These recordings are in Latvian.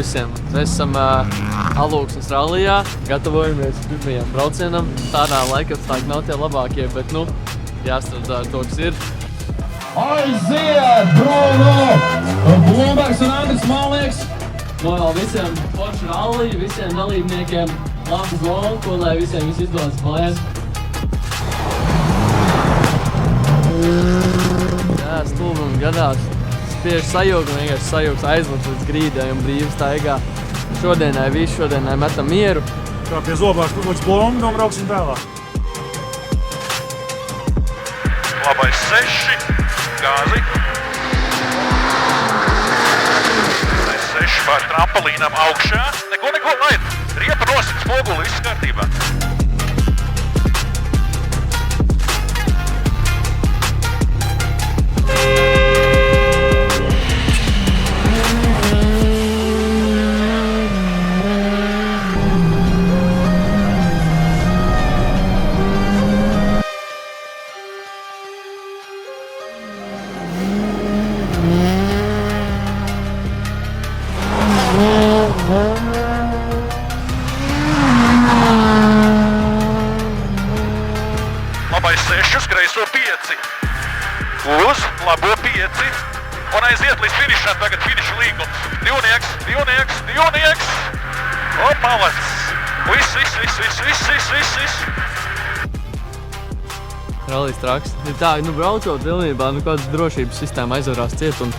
visiem! Mēs esam Alūksnes rallijā, gatavojamies pirmajam braucienam. Tādā laikapstākļi nav tie labākie, bet jāstrādā ar to, kas ir. Aiziet, Bruno! Blūmbergs un Andris Malnieks! Novēl visiem foršu ralliju, visiem dalībniekiem labu golfu, lai visiem viss izdodas mājās. Jā, stulbumi gadās. Spiež sajūgt un vienkārši sajūgs aizmukt līdz grīdai un brīvi staigā. Šodienai metam mieru. Kā pie zobās līdz blombi un brauksim tālāk. Labais 6, gāzi. Labais 6 pār trampolīnam augšā. Neko, laid. Riepa nosit spoguli, viss kārtībā. Labais 6, kreiso 5. Uz labo 5. Un aiziet līdz finišam, tagad finiša līgums. Divnieks. O, malec. Viss. Rallijs traks. Ir tā, braucot pilnībā, kādas drošības sistēma aizvarās ciet un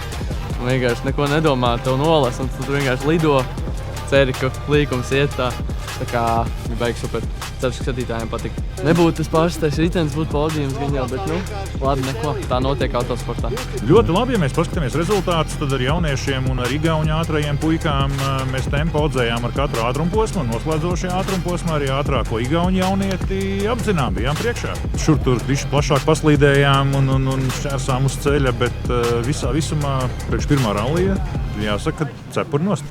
vienkārši neko nedomā, tev nolas un tu vienkārši lido, ceri, ka līkums iet tā. Tā kā baigi super. Ceru, ka skatītājiem patika. Nebūtu tas pārsteigts ritenis, būtu podījums gan jau, bet labi, neko. Tā notiek autosportā. Ļoti labi, ja mēs paskatāmies rezultātus, tad ar jauniešiem un ar igauņu ātrajiem puikām mēs tempu audzējām ar katru ātrumposmu un noslēdzošajā ātrumposmā arī ātrāko igauņu jaunieti apzinām, bijām priekšā. Šur tur bišķi plašāk paslīdējām un šķērsām uz ceļa, bet visā visumā priekš pirmā rallija jāsaka, cepur nost.